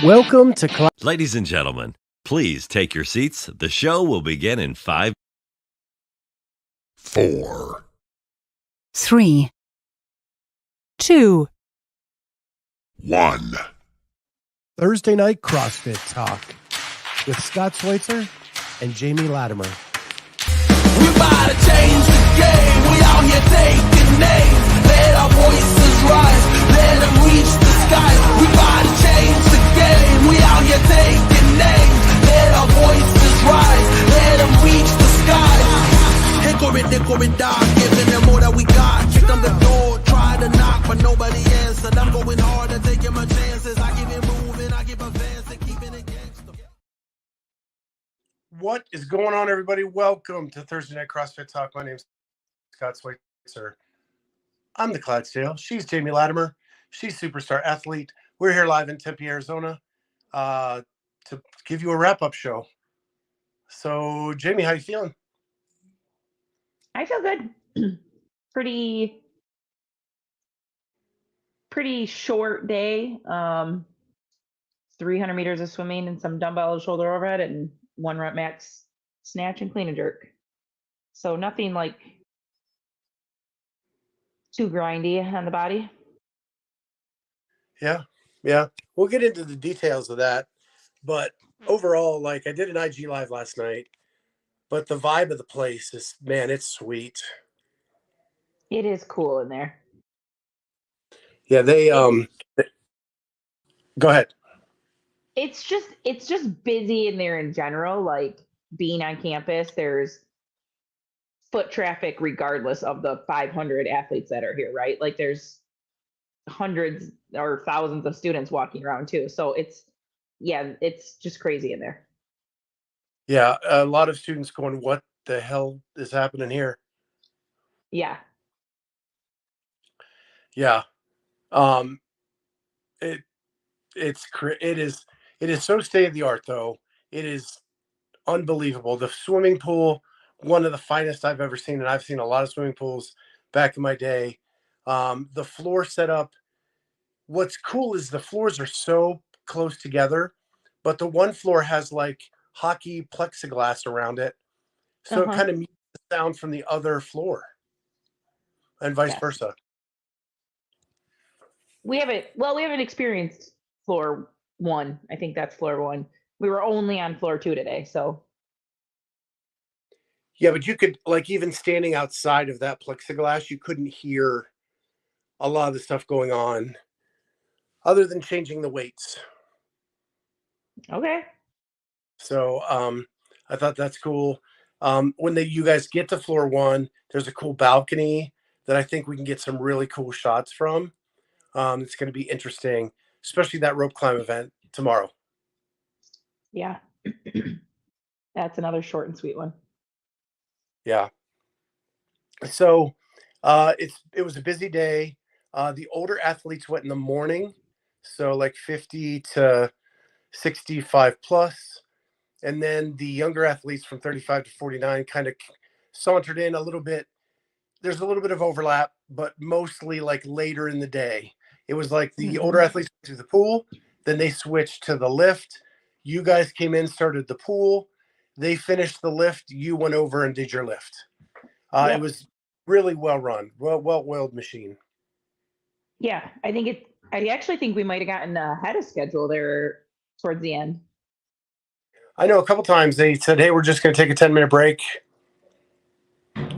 Welcome to Ladies and gentlemen, please take your seats. The show will begin in 5, 4, 3, 2, 1. Thursday Night CrossFit Talk with Scott Schweitzer and Jamie Latimer. We about to change the game. We out here taking names. Let our voices rise. Let them reach the skies. We about to change the game. We out here taking names. Let our voices rise. Let them reach the skies. Hickory, dog. Giving them all that we got. Kick on the door. Try to knock, but nobody answered. I'm going hard and taking my chances. I keep it moving. I keep advancing. Keeping it gangster. What is going on, everybody? Welcome to Thursday Night CrossFit Talk. My name's Scott Schweitzer. I'm the Clydesdale. She's Jamie Latimer. She's Superstar Athlete. We're here live in Tempe, Arizona to give you a wrap-up show. So, Jamie, how you feeling? I feel good. Pretty short day. 300 meters of swimming and some dumbbell shoulder overhead and 1 rep max snatch and clean and jerk. So nothing like too grindy on the body. Yeah. We'll get into the details of that. But overall, like, I did an IG Live last night, but the vibe of the place is, man, it's sweet. It is cool in there. Yeah, they go ahead. It's just busy in there in general. Like being on campus, there's foot traffic regardless of the 500 athletes that are here, right? Like there's hundreds or thousands of students walking around too. So it's just crazy in there. Yeah, a lot of students going, what the hell is happening here? Yeah. It is so state of the art, though. It is unbelievable. The swimming pool, one of the finest I've ever seen, and I've seen a lot of swimming pools back in my day. The floor setup. What's cool is the floors are so close together, but the one floor has like hockey plexiglass around it, so it kind of mutes the sound from the other floor, and vice versa. We haven't experienced floor 1. I think that's floor 1. We were only on floor 2 today, so. Yeah, but you could, like, even standing outside of that plexiglass, you couldn't hear a lot of the stuff going on other than changing the weights. Okay. So I thought that's cool. When you guys get to floor 1, there's a cool balcony that I think we can get some really cool shots from. It's going to be interesting, especially that rope climb event tomorrow. Yeah. That's another short and sweet one. Yeah. So it was a busy day. The older athletes went in the morning, so like 50 to 65 plus. And then the younger athletes from 35 to 49 kind of sauntered in a little bit. There's a little bit of overlap, but mostly like later in the day. It was like the older athletes went to the pool, then they switched to the lift. You guys came in, started the pool. They finished the lift. You went over and did your lift. It was really well run, well-oiled machine. Yeah, I actually think we might have gotten ahead of schedule there towards the end. I know a couple times they said, hey, we're just going to take a 10-minute break,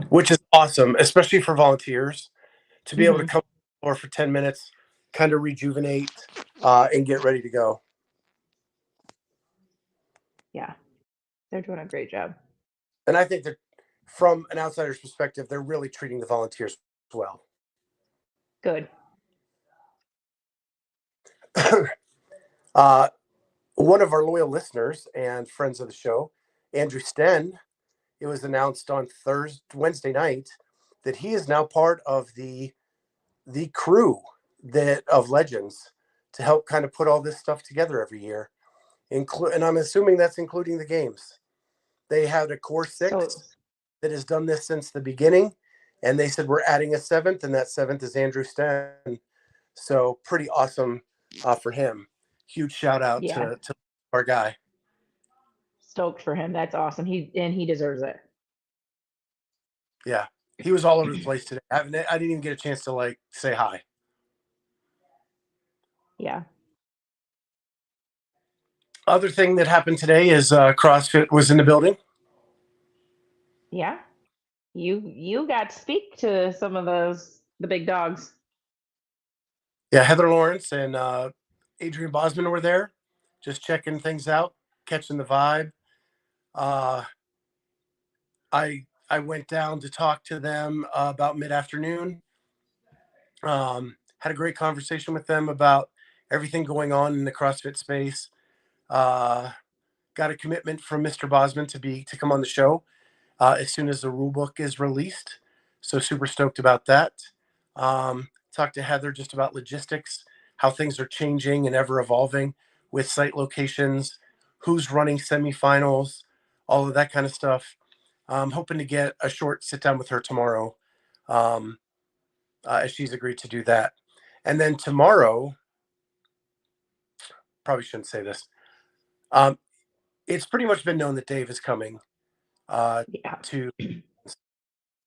which is awesome, especially for volunteers to be able to come to the floor for 10 minutes, kind of rejuvenate and get ready to go. Yeah, they're doing a great job. And I think that from an outsider's perspective, they're really treating the volunteers well. Good. One of our loyal listeners and friends of the show, Andrew Sten, it was announced on Wednesday night that he is now part of the crew of Legends to help kind of put all this stuff together every year. And I'm assuming that's including the games. They had a core 6 that has done this since the beginning, and they said we're adding a 7th, and that 7th is Andrew Sten. So pretty awesome for him. huge shout out Yeah. to our guy. Stoked for him. That's awesome. He deserves it. Yeah, he was all over the place today. I didn't even get a chance to like say hi. Yeah. Other thing that happened today is CrossFit was in the building. Yeah. You got to speak to some of the big dogs. Yeah, Heather Lawrence and Adrian Bosman were there, just checking things out, catching the vibe. Uh, I went down to talk to them about mid afternoon. Had a great conversation with them about everything going on in the CrossFit space. Uh, got a commitment from Mr. Bosman to come on the show as soon as the rule book is released. So super stoked about that. Talked to Heather just about logistics, how things are changing and ever evolving with site locations, who's running semifinals, all of that kind of stuff. I'm hoping to get a short sit down with her tomorrow, as she's agreed to do that. And then tomorrow, probably shouldn't say this. Um, it's pretty much been known that Dave is coming Yeah. to,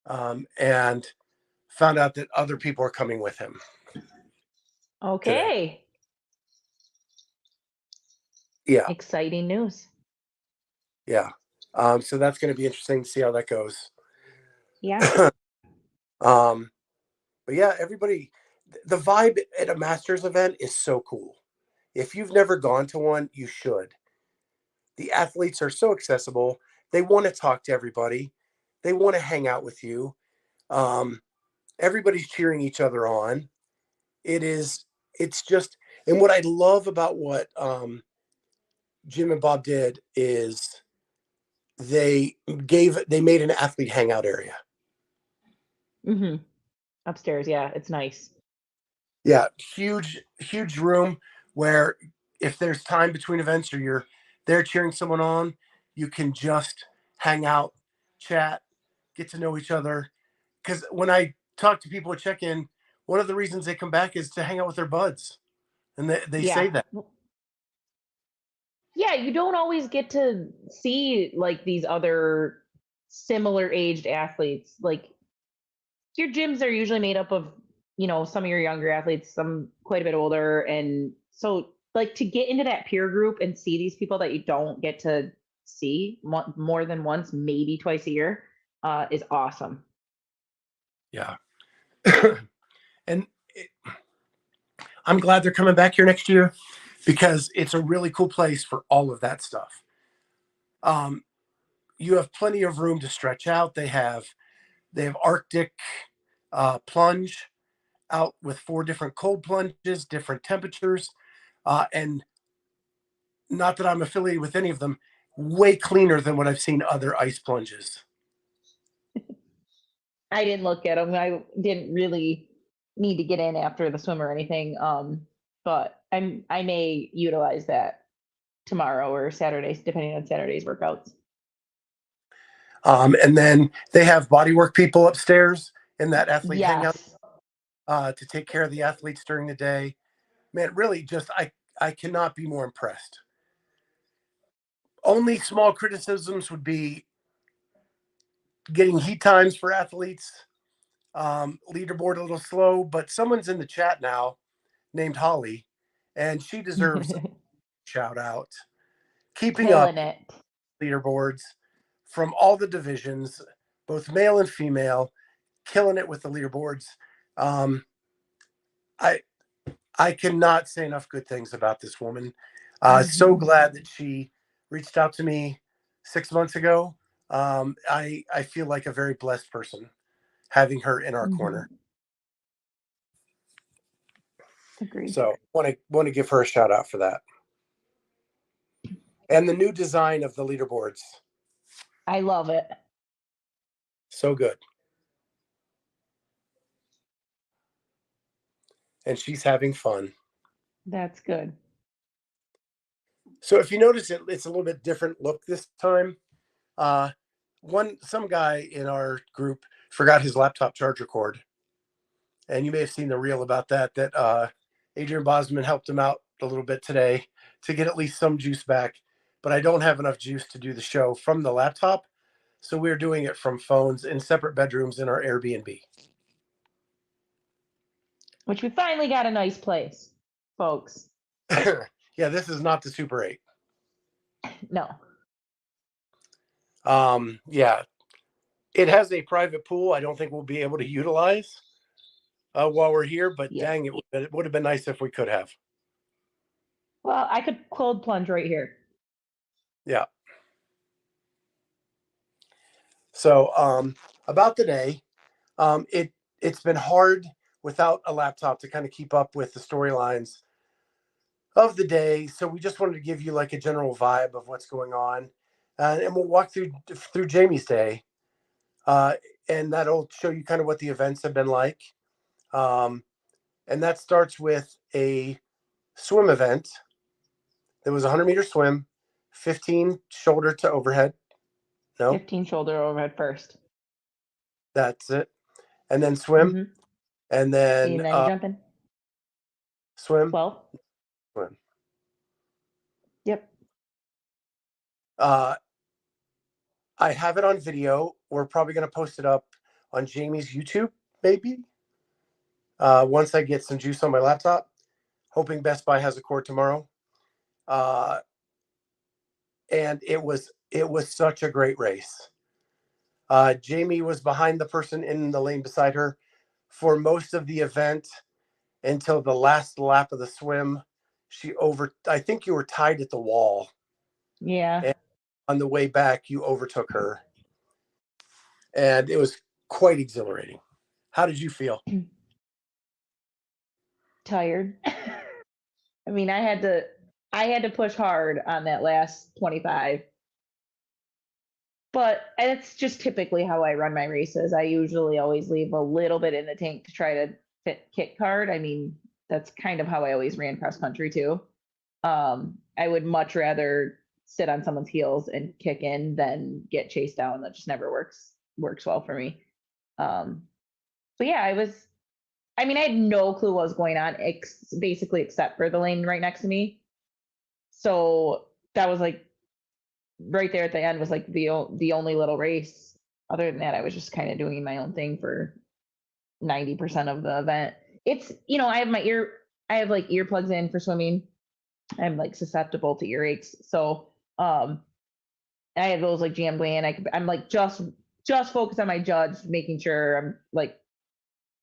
and found out that other people are coming with him today. Okay. Yeah, Exciting news. yeah. So that's going to be interesting to see how that goes. Yeah. um, but yeah, everybody, the vibe at a Masters event is so cool. If you've never gone to one, you should. The athletes are so accessible. They want to talk to everybody. They want to hang out with you. Um, everybody's cheering each other on. It's just, and what I love about what Jim and Bob did is they made an athlete hangout area. Mm-hmm. Upstairs. Yeah, it's nice. Yeah, huge room where if there's time between events or you're there cheering someone on, you can just hang out, chat, get to know each other. Because when I talk to people at check-in, one of the reasons they come back is to hang out with their buds, and they say Yeah. that. Yeah, you don't always get to see like these other similar aged athletes. Like your gyms are usually made up of, some of your younger athletes, some quite a bit older. And so like to get into that peer group and see these people that you don't get to see more than once, maybe twice a year, is awesome. Yeah, and I'm glad they're coming back here next year because it's a really cool place for all of that stuff. Um, you have plenty of room to stretch out. They have Arctic plunge out with 4 different cold plunges, different temperatures, and not that I'm affiliated with any of them, way cleaner than what I've seen other ice plunges. I didn't look at them. I didn't really need to get in after the swim or anything. But I may utilize that tomorrow or Saturdays, depending on Saturday's workouts. And then they have bodywork people upstairs in that athlete hangout Yes. to take care of the athletes during the day. Man, really, just I cannot be more impressed. Only small criticisms would be getting heat times for athletes. Leaderboard a little slow, but someone's in the chat now named Holly, and she deserves a shout out. Keeping up Killing it. leaderboards from all the divisions, both male and female, killing it with the leaderboards. Um, I I cannot say enough good things about this woman. So glad that she reached out to me 6 months ago. I feel like a very blessed person having her in our corner. Agreed. So want to give her a shout out for that. And the new design of the leaderboards, I love it. so good. And she's having fun. That's good. So if you notice it's a little bit different look this time. Some guy in our group forgot his laptop charger cord. And you may have seen the reel about that Adrian Bosman helped him out a little bit today to get at least some juice back, but I don't have enough juice to do the show from the laptop. So we're doing it from phones in separate bedrooms in our Airbnb. Which we finally got a nice place, folks. Yeah, this is not the Super 8. No. Yeah, it has a private pool. I don't think we'll be able to utilize while we're here, but Yeah. dang, it would have been nice if we could have. Well, I could cold plunge right here. Yeah. So about the day, it's been hard without a laptop to kind of keep up with the storylines of the day. So we just wanted to give you like a general vibe of what's going on, and we'll walk through Jamie's day, and that'll show you kind of what the events have been like. And that starts with a swim event. There was a 100-meter swim, 15 shoulder to overhead. No, 15 shoulder overhead first. that's it. And then swim, Mm-hmm. and then And then you're jumping. swim, 12. swim. Yep. I have it on video. We're probably going to post it up on Jamie's YouTube, maybe. Once I get some juice on my laptop, hoping Best Buy has a cord tomorrow. And it was such a great race. Jamie was behind the person in the lane beside her for most of the event until the last lap of the swim. I think you were tied at the wall. Yeah. And on the way back, you overtook her. And it was quite exhilarating. How did you feel? Tired. I mean, I had to push hard on that last 25. But it's just typically how I run my races. I usually always leave a little bit in the tank to try to fit kick hard. I mean, that's kind of how I always ran cross country too. I would much rather sit on someone's heels and kick in than get chased down. That just never works well for me. But yeah, I mean, I had no clue what was going on, basically except for the lane right next to me. So that was like right there at the end was like the only little race. Other than that, I was just kind of doing my own thing for 90% of the event. It's, I have like earplugs in for swimming. I'm like susceptible to earaches. So I have those like jammed in. I'm like just focused on my judge, making sure I'm like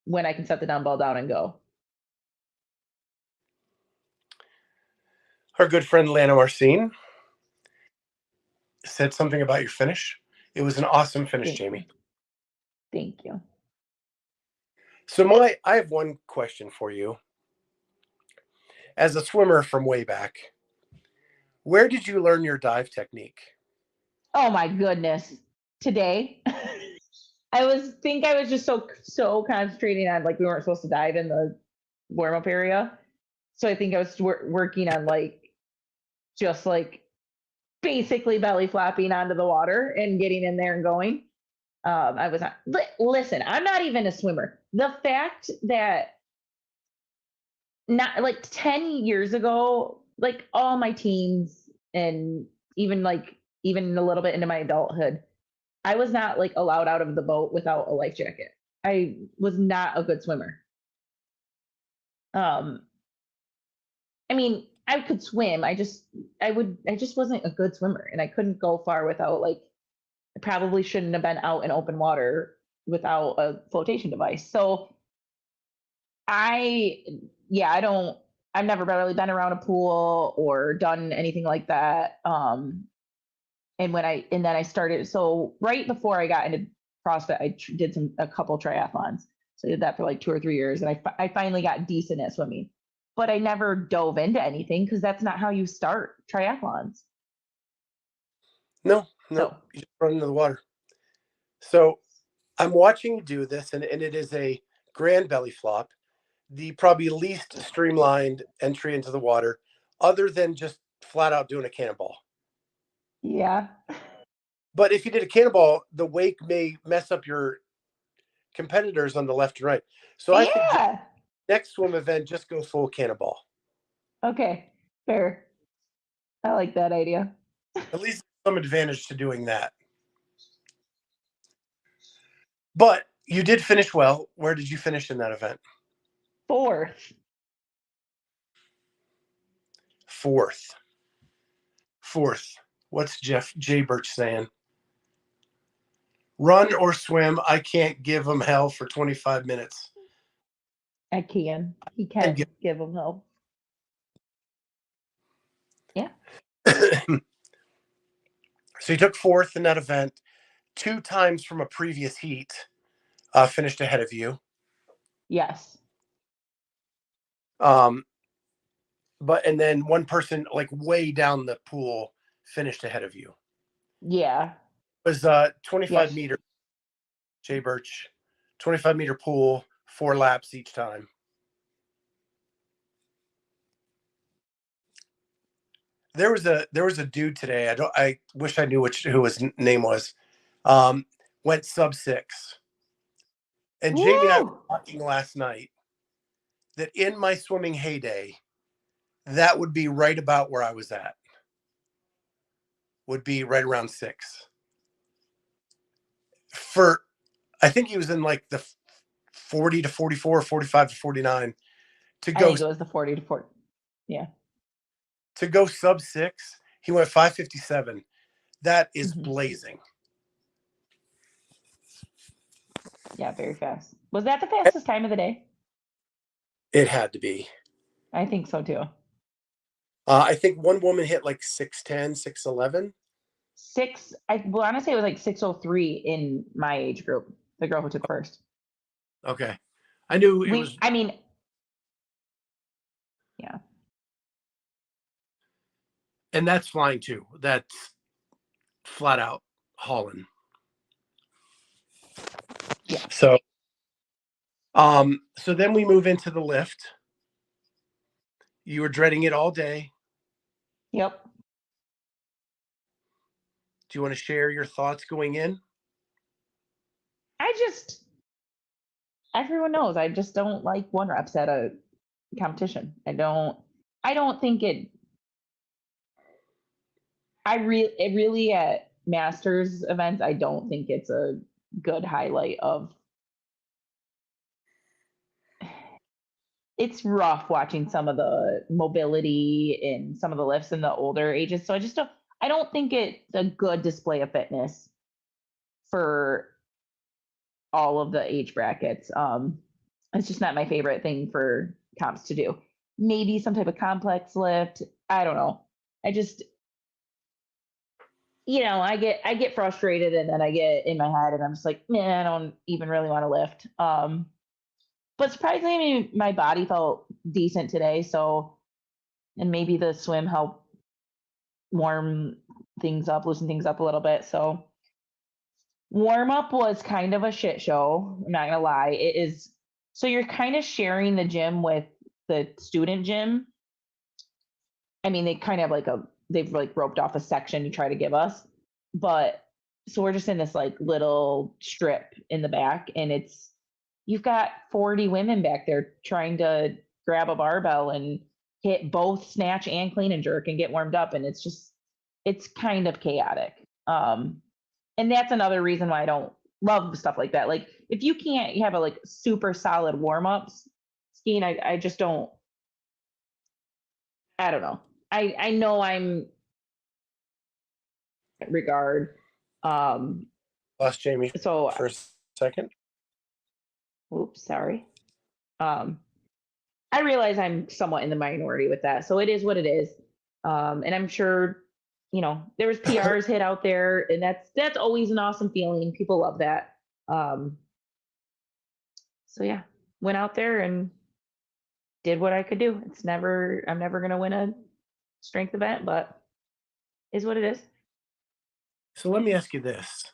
when I can set the dumbbell down and go. Our good friend Lana Marcine said something about your finish. It was an awesome finish, Thank Jamie. you. Thank you. So I have one question for you. As a swimmer from way back, where did you learn your dive technique? Oh my goodness. Today. I was just so concentrating on like we weren't supposed to dive in the warm up area. So I think I was working on like just like basically belly flapping onto the water and getting in there and going. I was not. Listen, I'm not even a swimmer. The fact that not like 10 years ago, like all my teens and even a little bit into my adulthood, I was not like allowed out of the boat without a life jacket. I was not a good swimmer. I mean, I could swim. I just wasn't a good swimmer, and I couldn't go far without like. I probably shouldn't have been out in open water without a flotation device. So I've never really been around a pool or done anything like that. And then I started, so right before I got into CrossFit, I did a couple triathlons. So I did that for like 2 or 3 years, and I finally got decent at swimming. But I never dove into anything because that's not how you start triathlons. No, you just run into the water. So I'm watching you do this, and it is a grand belly flop, the probably least streamlined entry into the water, other than just flat out doing a cannonball. Yeah. But if you did a cannonball, the wake may mess up your competitors on the left and right. So I think next swim event, just go full cannonball. Okay, fair. I like that idea. At least some advantage to doing that. But you did finish well. Where did you finish in that event? Fourth. Fourth. Fourth. What's Jeff J. Birch saying? Run or swim. I can't give them hell for 25 minutes. I can. He And can give him help. Yeah. So he took fourth in that event, 2 times from a previous heat, finished ahead of you. Yes. But and then one person like way down the pool finished ahead of you. Yeah. It was 25 Yes. meter, Jay Birch, 25-meter pool, 4 laps each time. There was a dude today. I wish I knew who his name was. Went sub 6. And Jamie and I were Woo! talking last night that in my swimming heyday, that would be right about where I was at. Would be right around 6. I think he was in like the 40 to 44, 45 to 49 to I go think it was the 40 to 40. Yeah. to go sub 6. He went 5:57. That is Mhm. blazing. Yeah, very fast. Was that the fastest time of the day? It had to be. I think so too. I think one woman hit like 6:10, 6:11. I want to say it was like 6:03 in my age group, the girl who took first. Okay. I knew it was, I mean, yeah. and that's flying too. That's flat out hauling. Yeah. So then we move into the lift. You were dreading it all day. Yep. Do you want to share your thoughts going in? I just everyone knows I just don't like one reps at a competition. I don't think it it really at masters events, I don't think it's a good highlight of it's rough watching some of the mobility in some of the lifts in the older ages. So I don't think it's a good display of fitness for all of the age brackets. It's just not my favorite thing for comps to do. Maybe some type of complex lift. I don't know. I just I get frustrated and then I get in my head and I'm just like, man, I don't even really want to lift. But surprisingly, my body felt decent today. So, and maybe the swim helped warm things up, loosen things up a little bit. So, warm up was kind of a shit show. I'm not gonna lie. It is. So you're kind of sharing the gym with the student gym. I mean, they kind of they've like roped off a section to try to give us, but so we're just in this like little strip in the back, and you've got 40 women back there trying to grab a barbell and hit both snatch and clean and jerk and get warmed up, and it's kind of chaotic. And that's another reason why I don't love stuff like that. Like if you can't have a like super solid warm ups skiing, I just don't. I don't know. I know I'm regard. Lost Jamie So for a second. oops, sorry. Um, I realize I'm somewhat in the minority with that, so it is what it is. And I'm sure, there was PRs hit out there, and that's always an awesome feeling. People love that. Um, so yeah, went out there and did what I could do. I'm never gonna win a strength event, but is what it is. So let me ask you this.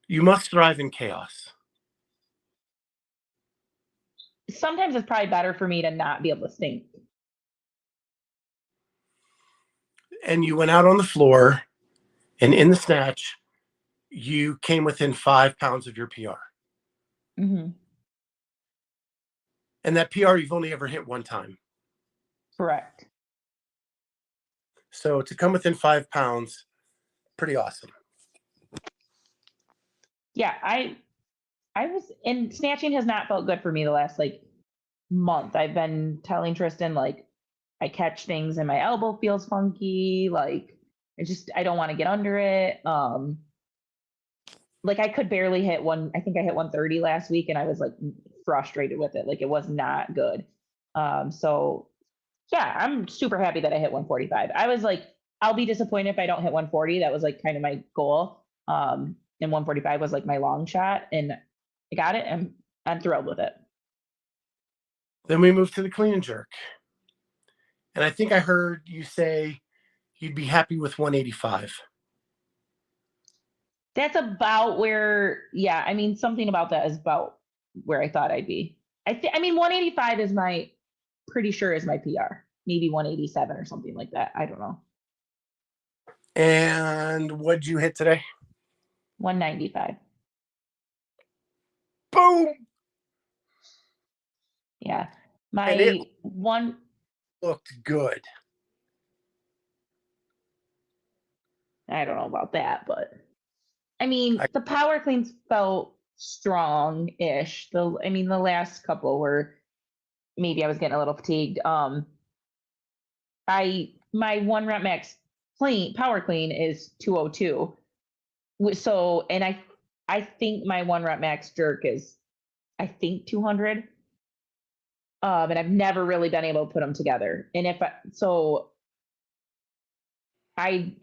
You must thrive in chaos. Sometimes it's probably better for me to not be able to think. And you went out on the floor, and in the snatch, you came within 5 pounds of your PR. Mm-hmm. And that PR you've only ever hit one time. Correct. So to come within 5 pounds, pretty awesome. Yeah, I was, and snatching has not felt good for me the last like month. I've been telling Tristan like I catch things and my elbow feels funky, like I don't want to get under it. Like I could barely hit one. I think I hit 130 last week and I was like frustrated with it. Like it was not good. So yeah, I'm super happy that I hit 145. I was like, I'll be disappointed if I don't hit 140. That was like kind of my goal. And 145 was like my long shot, and I got it, and I'm thrilled with it. Then we moved to the clean and jerk. And I think I heard you say you'd be happy with 185. That's about where, yeah, I mean, something about that is about where I thought I'd be. I mean, 185 is pretty sure is my PR. Maybe 187 or something like that. I don't know. And what'd you hit today? 195. Boom! Yeah. And it one looked good. I don't know about that, but I mean, the power cleans felt strong-ish. I mean, the last couple were maybe I was getting a little fatigued. My 1 rep max power clean is 202. So, and I think my 1 rep max jerk is I think 200. And I've never really been able to put them together. And I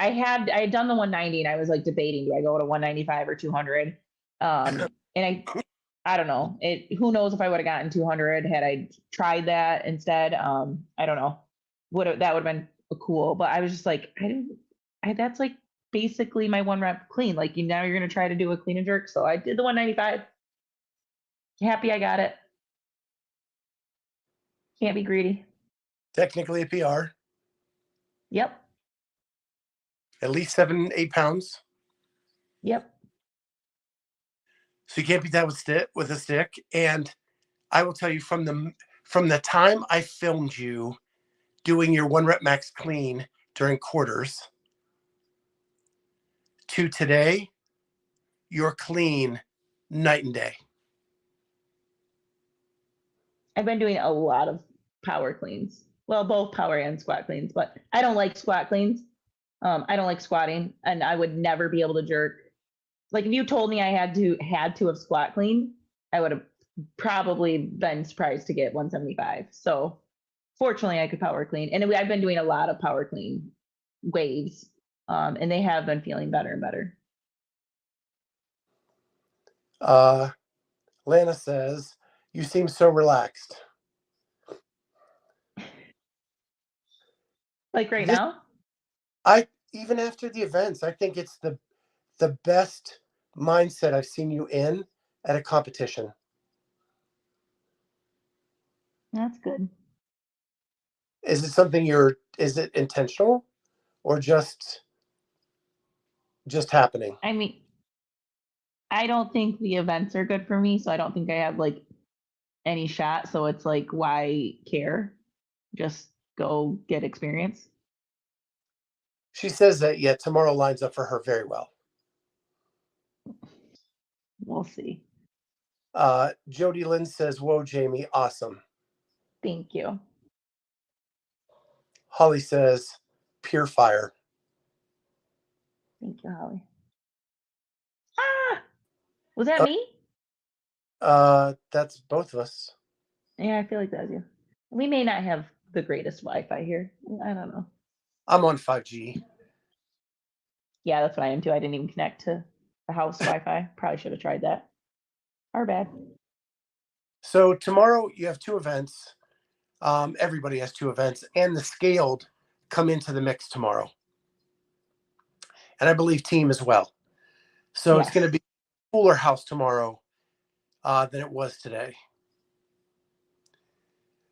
I had done the 190 and I was like debating, do I go to 195 or 200? And I don't know. Who knows if I would have gotten 200 had I tried that instead. I don't know. That would have been cool, but I was just like, that's like basically my 1 rep clean. Like now you're gonna try to do a clean and jerk. So I did the 195. Happy I got it. Can't be greedy. Technically a PR. Yep. At least 7, 8 pounds. Yep. So you can't beat that with a stick. And I will tell you from the time I filmed you doing your 1 rep max clean during quarters to today, you're clean night and day. I've been doing a lot of power cleans. Well, both power and squat cleans, but I don't like squat cleans. I don't like squatting, and I would never be able to jerk. Like if you told me I had to have squat clean, I would have probably been surprised to get 175. So fortunately, I could power clean, and I've been doing a lot of power clean waves, and they have been feeling better and better. Lana says, you seem so relaxed. Like right now? Even after the events, I think it's the best mindset I've seen you in at a competition. That's good. Is it intentional or just happening? I mean, I don't think the events are good for me, so I don't think I have like any shot. So it's like, why care? Just go get experience. She says that, yeah, tomorrow lines up for her very well. We'll see. Jody Lynn says, whoa, Jamie, awesome. Thank you. Holly says, pure fire. Thank you, Holly. Ah! Was that me? That's both of us. Yeah, I feel like that's you. We may not have the greatest Wi-Fi here. I don't know. I'm on 5G. Yeah, that's what I am too. I didn't even connect to the house Wi-Fi. Probably should have tried that. Our bad. So tomorrow you have 2 events. Everybody has 2 events, and the scaled come into the mix tomorrow. And I believe team as well. So Yes. It's going to be a cooler house tomorrow than it was today.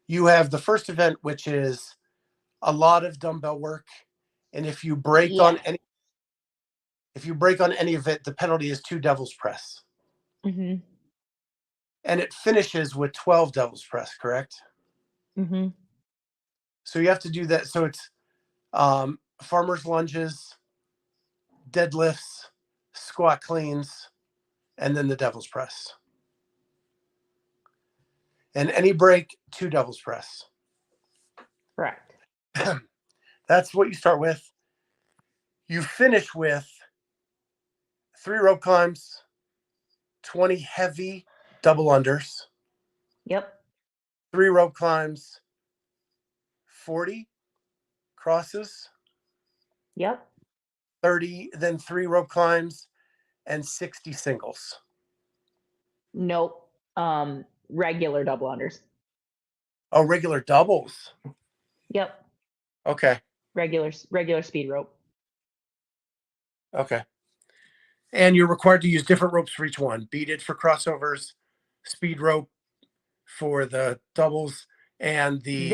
You have the first event, which is a lot of dumbbell work. And if you break on any of it, the penalty is 2 devil's press. Mm-hmm. And it finishes with 12 devil's press, correct? Mm-hmm. So you have to do that. So it's farmer's lunges, deadlifts, squat cleans, and then the devil's press. And any break, 2 devil's press. Correct. That's what you start with. You finish with 3 rope climbs, 20 heavy double unders, Yep. 3 rope climbs, 40 crosses, Yep. 30, then 3 rope climbs, and 60 singles. Nope. Regular double unders. Oh, regular doubles. Yep. Okay. Regular speed rope. Okay. And you're required to use different ropes for each one. Beaded for crossovers, speed rope for the doubles, and the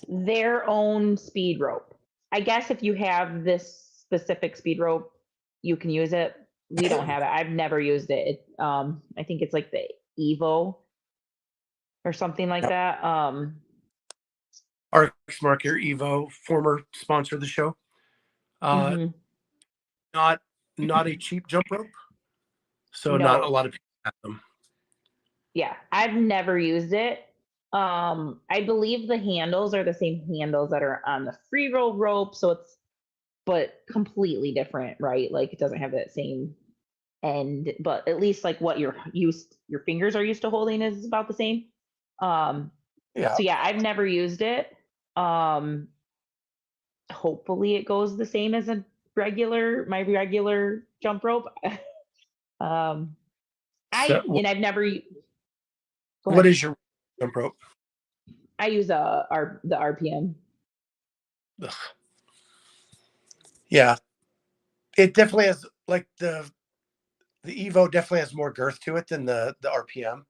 Their own speed rope. I guess if you have this specific speed rope, you can use it. We don't have it. I've never used it. I think it's like the Evo or something like that. Arc Your Evo, former sponsor of the show. Mhm. Not a cheap jump rope, so not a No. lot of people have them. Yeah, I've never used it. I believe the handles are the same handles that are on the free roll rope, so it's but completely different, right? Like it doesn't have that same end, but at least like what your fingers are used to holding is about the same. Um, Yeah. so yeah, I've never used it. Um, hopefully it goes the same as my regular jump rope. um, So I've never. Go what ahead. is your jump rope? I use the RPM. Ugh. Yeah. It definitely has like the Evo definitely has more girth to it than the RPM,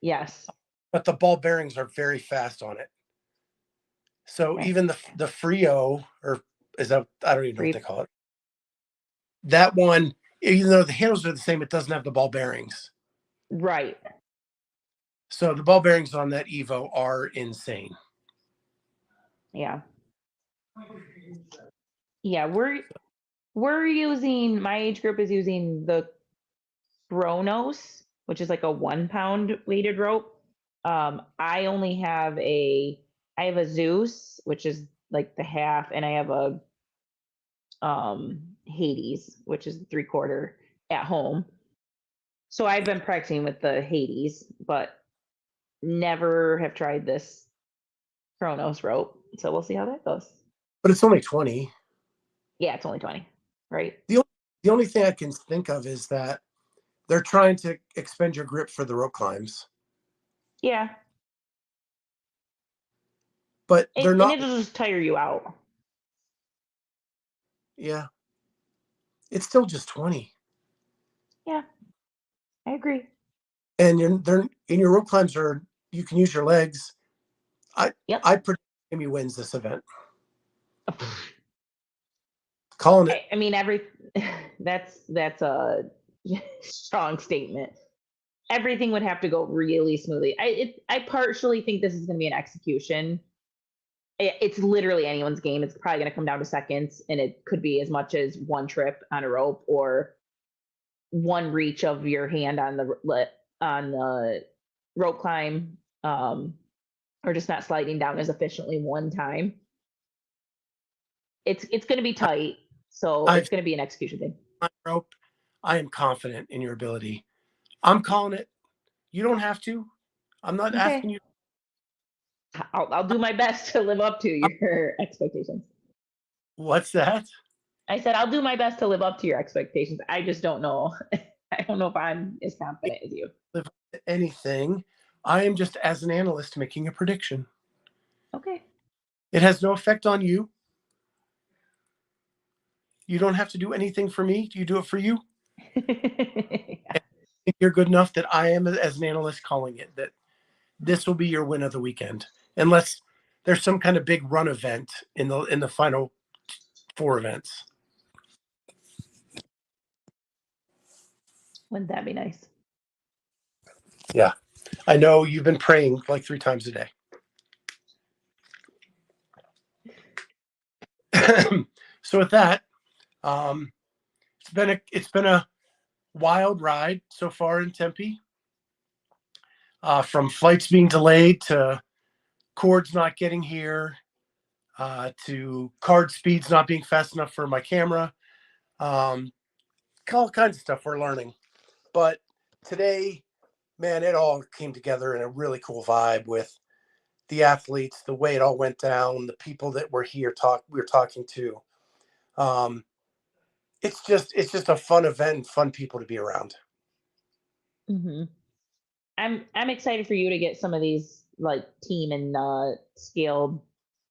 Yes. but the ball bearings are very fast on it. So Okay. even the Frio, or is that, I don't even know what Free. they call it. That one, even though the handles are the same, it doesn't have the ball bearings. Right. So the ball bearings on that Evo are insane. Yeah. Yeah. We're using my age group is using the Chronos, which is like a 1 pound weighted rope. I have a Zeus, which is like the half, and I have a Hades, which is 3/4 at home. So I've been practicing with the Hades, but never have tried this Chronos rope. So we'll see how that goes. But it's only 20. Yeah, it's only 20, right? The only thing I can think of is that they're trying to expend your grip for the rope climbs, Yeah. but they're And not. it'll just tire you out. Yeah, it's still just 20. Yeah, I agree. And they're in your rope climbs are, you can use your legs. I Yep. I predict Amy wins this event. Calling it. I mean, that's a strong statement. Everything would have to go really smoothly. I partially think this is going to be an execution. It's literally anyone's game. It's probably going to come down to seconds, and it could be as much as one trip on a rope or one reach of your hand on the rope climb, or just not sliding down as efficiently one time. It's going to be tight, so I've it's going to be an execution thing. rope. I am confident in your ability. I'm calling it. You don't have to. I'm not Okay. asking you. I'll do my best to live up to your expectations. What's that? I said I'll do my best to live up to your expectations. I just don't know. I don't know if I'm as confident as you. Live up to anything. I am just, as an analyst, making a prediction. Okay. It has no effect on you. You don't have to do anything for me. You do it for you. Yeah. You're good enough that I am, as an analyst, calling it that this will be your win of the weekend, unless there's some kind of big run event in the final 4 events. Wouldn't that be nice? Yeah. I know you've been praying like 3 times a day. So with that, um, it's been a wild ride so far in Tempe. From flights being delayed to cords not getting here, to card speeds not being fast enough for my camera. Um, all kinds of stuff we're learning. But today, man, it all came together in a really cool vibe with the athletes, the way it all went down, the people that were here we were talking to. Um, it's just a fun event and fun people to be around. Hmm. I'm excited for you to get some of these like team and scaled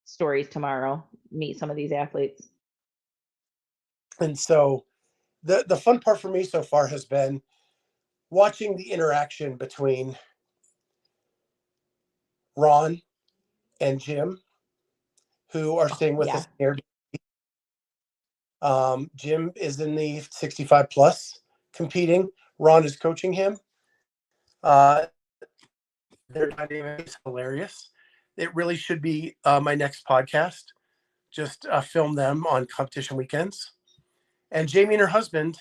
stories tomorrow. Meet some of these athletes. And so the fun part for me so far has been watching the interaction between Ron and Jim, who are staying with Yeah. us here. Jim is in the 65 plus competing. Ron is coaching him. Uh, their dynamic is hilarious. It really should be my next podcast. Just film them on competition weekends. And Jamie and her husband,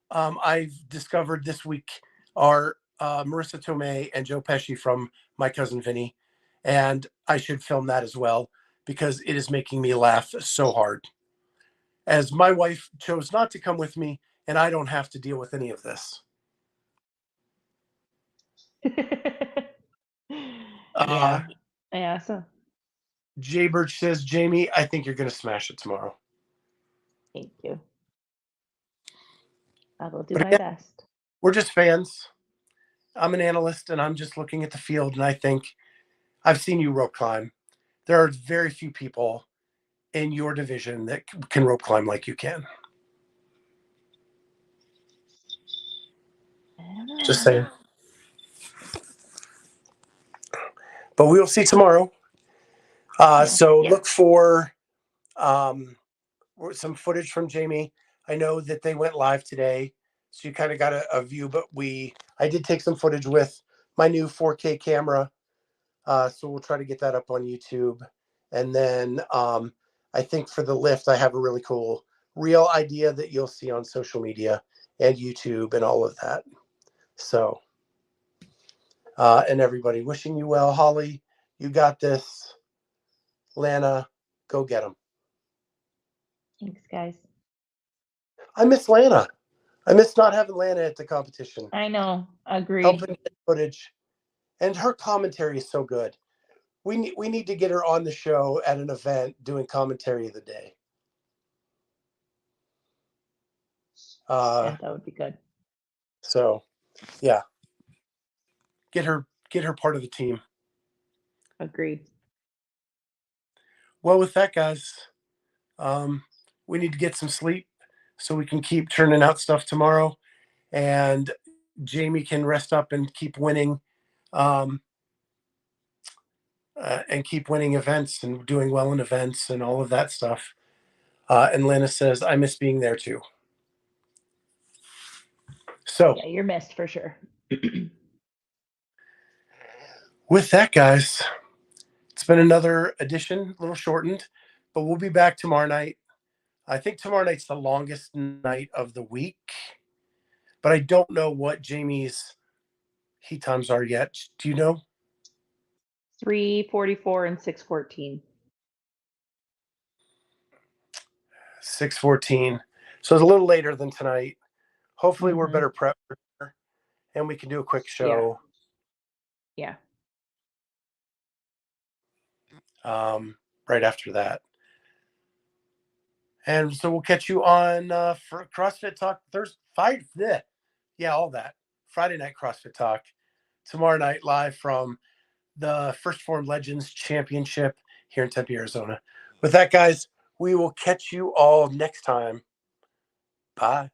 I've discovered this week, are Marissa Tomei and Joe Pesci from My Cousin Vinny. And I should film that as well because it is making me laugh so hard. As my wife chose not to come with me, and I don't have to deal with any of this. Uh, Yeah. Yeah. So Jay Birch says, Jamie, I think you're going to smash it tomorrow. thank you. I will do But my again, best. we're just fans. I'm an analyst and I'm just looking at the field and I think I've seen you rope climb. There are very few people in your division that can rope climb like you can. I don't Just know. saying. But we will see tomorrow. Yeah. So look for um, some footage from Jamie. I know that they went live today, so you kind of got a view. But I did take some footage with my new 4K camera, so we'll try to get that up on YouTube. And then I think for the lift, I have a really cool real idea that you'll see on social media and YouTube and all of that. So, and everybody, wishing you well, Holly. You got this. Lana, go get them. Thanks, guys. I miss Lana. I miss not having Lana at the competition, I know. Agreed. helping get footage, and her commentary is so good. We need to get her on the show at an event doing commentary of the day. Yeah, that would be good. So yeah, get her part of the team. Agreed. Well, with that, guys, um, we need to get some sleep so we can keep turning out stuff tomorrow, and Jamie can rest up um, and keep winning events and doing well in events and all of that stuff. And Lana says, I miss being there too. So, Yeah, you're missed for sure. with that, guys, it's been another edition, a little shortened, but we'll be back tomorrow night. I think tomorrow night's the longest night of the week, but I don't know what Jamie's heat times are yet. Do you know? 3:44 and 6:14. 6:14. So it's a little later than tonight. Hopefully, we're Mm-hmm. better prepped and we can do a quick Yeah. show. Yeah. Right after that. And so we'll catch you on for CrossFit Talk Thursday. Yeah, all that. Friday night CrossFit Talk. Tomorrow night live from the First Form Legends Championship here in Tempe, Arizona. With that, guys, we will catch you all next time. Bye.